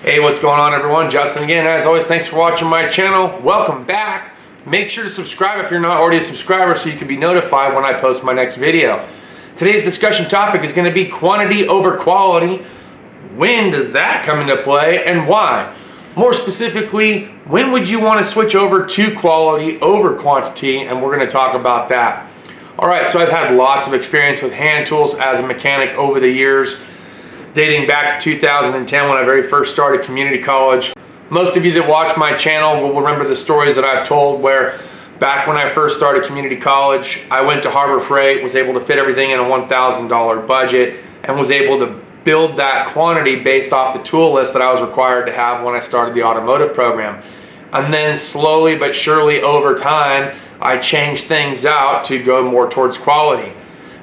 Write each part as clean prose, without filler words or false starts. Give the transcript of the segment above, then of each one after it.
Hey, what's going on everyone? Justin again. As always, thanks for watching my channel. Welcome back. Make sure to subscribe if you're not already a subscriber so you can be notified when I post my next video. Today's discussion topic is going to be quantity over quality. When does that come into play and why? More specifically, when would you want to switch over to quality over quantity? And we're going to talk about that. Alright, so I've had lots of experience with hand tools as a mechanic over the years, dating back to 2010 when I very first started community college. Most of you that watch my channel will remember the stories that I've told where back when I first started community college, I went to Harbor Freight, was able to fit everything in a $1,000 budget, and was able to build that quantity based off the tool list that I was required to have when I started the automotive program. And then slowly but surely over time, I changed things out to go more towards quality.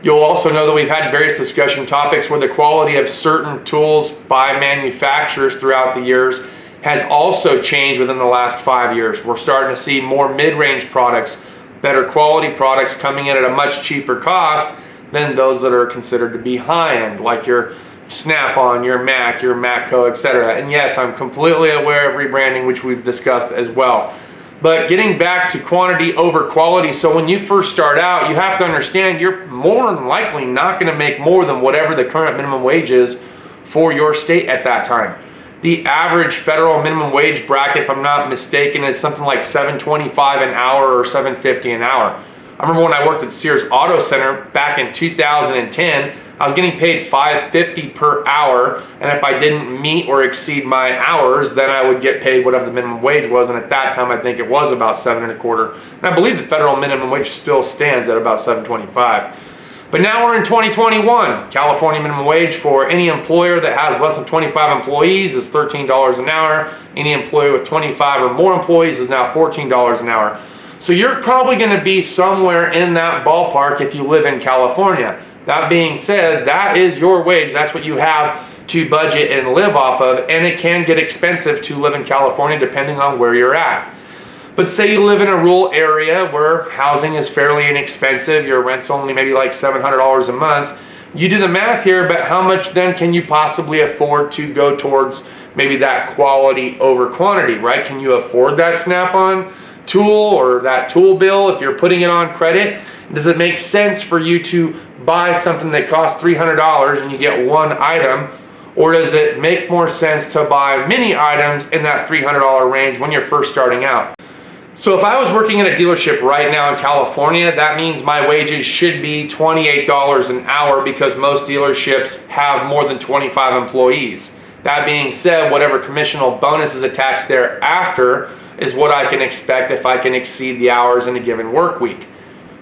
You'll also know that we've had various discussion topics where the quality of certain tools by manufacturers throughout the years has also changed within the last 5 years. We're starting to see more mid-range products, better quality products coming in at a much cheaper cost than those that are considered to be high-end, like your Snap-on, your Mac, your Matco, etc. And yes, I'm completely aware of rebranding, which we've discussed as well. But getting back to quantity over quality, so when you first start out, you have to understand you're more than likely not going to make more than whatever the current minimum wage is for your state at that time. The average federal minimum wage bracket, if I'm not mistaken, is something like $7.25 an hour or $7.50 an hour. I remember when I worked at Sears Auto Center back in 2010, I was getting paid $5.50 per hour, and if I didn't meet or exceed my hours, then I would get paid whatever the minimum wage was, and at that time I think it was about $7.25. And I believe the federal minimum wage still stands at about $7.25. But now we're in 2021. California minimum wage for any employer that has less than 25 employees is $13 an hour. Any employer with 25 or more employees is now $14 an hour. So you're probably going to be somewhere in that ballpark if you live in California. That being said, that is your wage. That's what you have to budget and live off of, and it can get expensive to live in California depending on where you're at. But say you live in a rural area where housing is fairly inexpensive, your rent's only maybe like $700 a month. You do the math here, but how much then can you possibly afford to go towards maybe that quality over quantity, right? Can you afford that Snap-on tool or that tool bill if you're putting it on credit? Does it make sense for you to buy something that costs $300 and you get one item, or does it make more sense to buy many items in that $300 range when you're first starting out? So if I was working in a dealership right now in California, that means my wages should be $28 an hour because most dealerships have more than 25 employees. That being said, whatever commissional bonus is attached thereafter is what I can expect if I can exceed the hours in a given work week.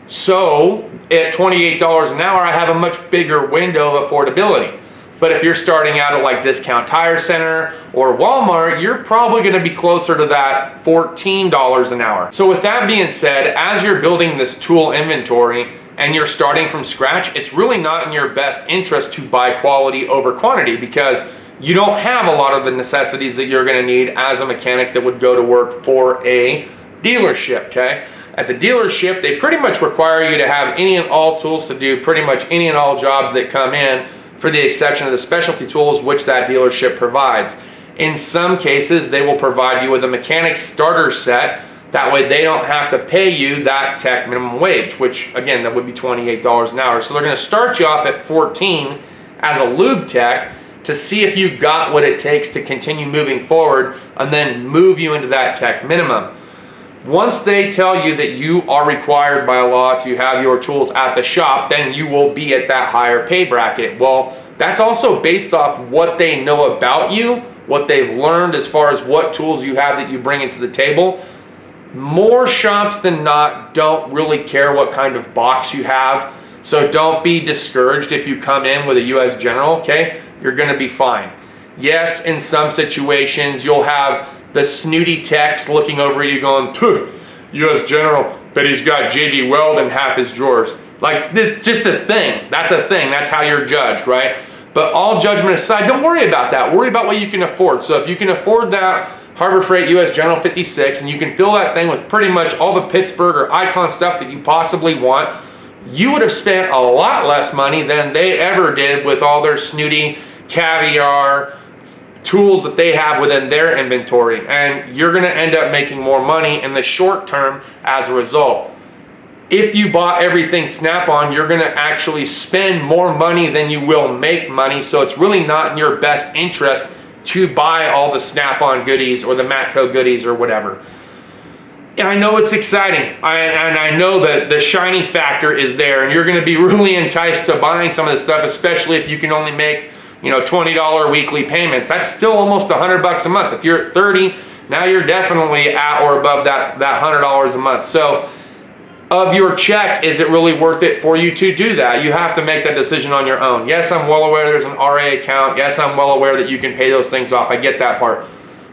So at $28 an hour, I have a much bigger window of affordability. But if you're starting out at like Discount Tire Center or Walmart, you're probably going to be closer to that $14 an hour. So with that being said, as you're building this tool inventory and you're starting from scratch, it's really not in your best interest to buy quality over quantity because you don't have a lot of the necessities that you're going to need as a mechanic that would go to work for a dealership, okay? At the dealership, they pretty much require you to have any and all tools to do pretty much any and all jobs that come in, for the exception of the specialty tools which that dealership provides. In some cases, they will provide you with a mechanic's starter set. That way they don't have to pay you that tech minimum wage, which again, that would be $28 an hour. So they're going to start you off at $14 as a lube tech to see if you got what it takes to continue moving forward and then move you into that tech minimum. Once they tell you that you are required by law to have your tools at the shop, then you will be at that higher pay bracket. Well, that's also based off what they know about you, what they've learned as far as what tools you have that you bring into the table. More shops than not don't really care what kind of box you have, so don't be discouraged if you come in with a US General, okay? You're going to be fine. Yes, in some situations you'll have the snooty techs looking over at you going, US General, but he's got JD Weld in half his drawers. Like, it's just a thing. That's a thing. That's how you're judged, right? But all judgment aside, don't worry about that. Worry about what you can afford. So if you can afford that Harbor Freight US General 56 and you can fill that thing with pretty much all the Pittsburgh or Icon stuff that you possibly want, you would have spent a lot less money than they ever did with all their snooty caviar, tools that they have within their inventory, and you're going to end up making more money in the short term as a result. If you bought everything Snap-on, you're going to actually spend more money than you will make money, so it's really not in your best interest to buy all the Snap-on goodies or the Matco goodies or whatever. And I know it's exciting, and I know that the shiny factor is there, and you're going to be really enticed to buying some of this stuff, especially if you can only make, you know, $20 weekly payments. That's still almost $100 a month. If you're at 30, now you're definitely at or above that $100 a month. So of your check, is it really worth it for you to do that? You have to make that decision on your own. Yes, I'm well aware there's an RA account. Yes, I'm well aware that you can pay those things off. I get that part.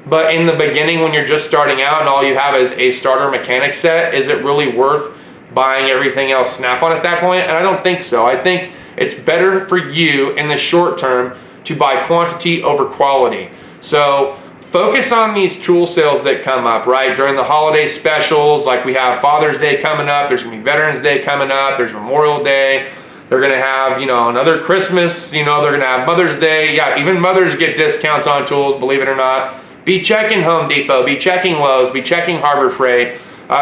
But in the beginning, when you're just starting out and all you have is a starter mechanic set, is it really worth buying everything else Snap-on at that point? And I don't think so. I think it's better for you in the short term to buy quantity over quality. So focus on these tool sales that come up, right? During the holiday specials, like we have Father's Day coming up, there's gonna be Veterans Day coming up, there's Memorial Day, they're gonna have, you know, another Christmas, you know, they're gonna have Mother's Day. Yeah, even mothers get discounts on tools, believe it or not. Be checking Home Depot, be checking Lowe's, be checking Harbor Freight,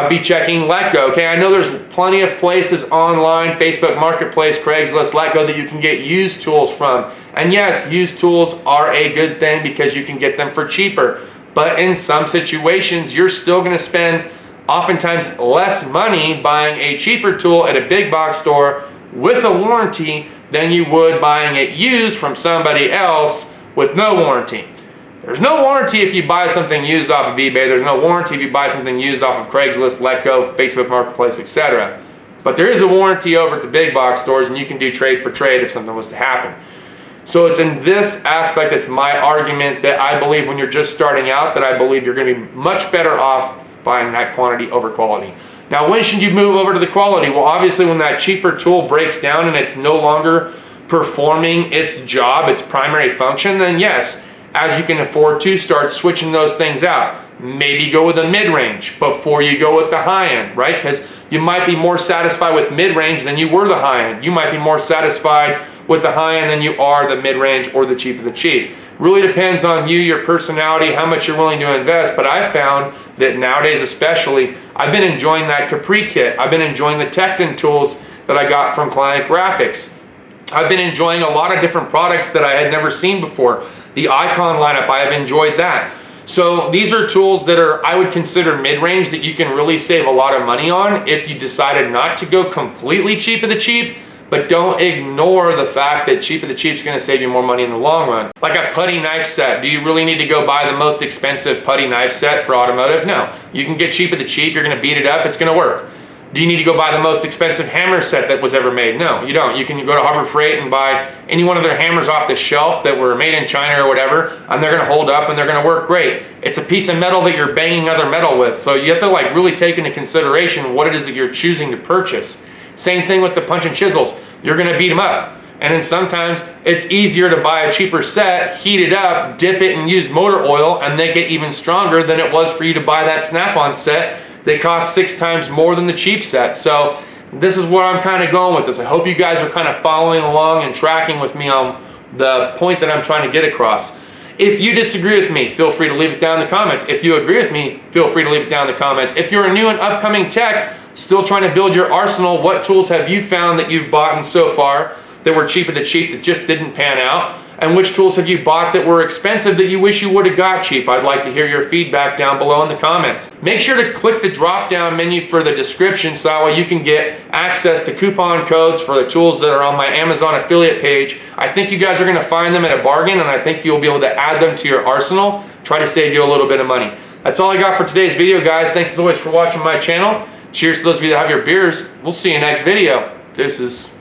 be checking Letgo. Okay, I know there's plenty of places online, Facebook Marketplace, Craigslist, Letgo, that you can get used tools from. And yes, used tools are a good thing because you can get them for cheaper. But in some situations, you're still gonna spend oftentimes less money buying a cheaper tool at a big box store with a warranty than you would buying it used from somebody else with no warranty. There's no warranty if you buy something used off of eBay. There's no warranty if you buy something used off of Craigslist, Letgo, Facebook Marketplace, etc. But there is a warranty over at the big box stores, and you can do trade for trade if something was to happen. So it's in this aspect, it's my argument that I believe when you're just starting out, that I believe you're going to be much better off buying that quantity over quality. Now, when should you move over to the quality? Well, obviously when that cheaper tool breaks down and it's no longer performing its job, its primary function, then yes, as you can afford to, start switching those things out. Maybe go with a mid-range before you go with the high-end, right? Because you might be more satisfied with mid-range than you were the high-end. You might be more satisfied with the high-end than you are the mid-range or the cheap of the cheap. Really depends on you, your personality, how much you're willing to invest. But I've found that nowadays especially, I've been enjoying that Capri kit. I've been enjoying the Tecton tools that I got from Client Graphics. I've been enjoying a lot of different products that I had never seen before. The Icon lineup, I have enjoyed that. So these are tools that are, I would consider mid-range, that you can really save a lot of money on if you decided not to go completely cheap of the cheap, but don't ignore the fact that cheap of the cheap is going to save you more money in the long run. Like a putty knife set. Do you really need to go buy the most expensive putty knife set for automotive? No. You can get cheap of the cheap, you're going to beat it up, it's going to work. Do you need to go buy the most expensive hammer set that was ever made? No, you don't. You can go to Harbor Freight and buy any one of their hammers off the shelf that were made in China or whatever, and they're gonna hold up and they're gonna work great. It's a piece of metal that you're banging other metal with, so you have to like really take into consideration what it is that you're choosing to purchase. Same thing with the punch and chisels. You're gonna beat them up. And then sometimes it's easier to buy a cheaper set, heat it up, dip it and use motor oil, and they get even stronger than it was for you to buy that Snap-on set. They cost 6 times more than the cheap set. So this is where I'm kind of going with this. I hope you guys are kind of following along and tracking with me on the point that I'm trying to get across. If you disagree with me, feel free to leave it down in the comments. If you agree with me, feel free to leave it down in the comments. If you're a new and upcoming tech, still trying to build your arsenal, what tools have you found that you've bought so far that were cheap of the cheap that just didn't pan out? And which tools have you bought that were expensive that you wish you would have got cheap? I'd like to hear your feedback down below in the comments. Make sure to click the drop down menu for the description so that way you can get access to coupon codes for the tools that are on my Amazon affiliate page. I think you guys are going to find them at a bargain, and I think you'll be able to add them to your arsenal. Try to save you a little bit of money. That's all I got for today's video, guys. Thanks as always for watching my channel. Cheers to those of you that have your beers. We'll see you next video. Deuces.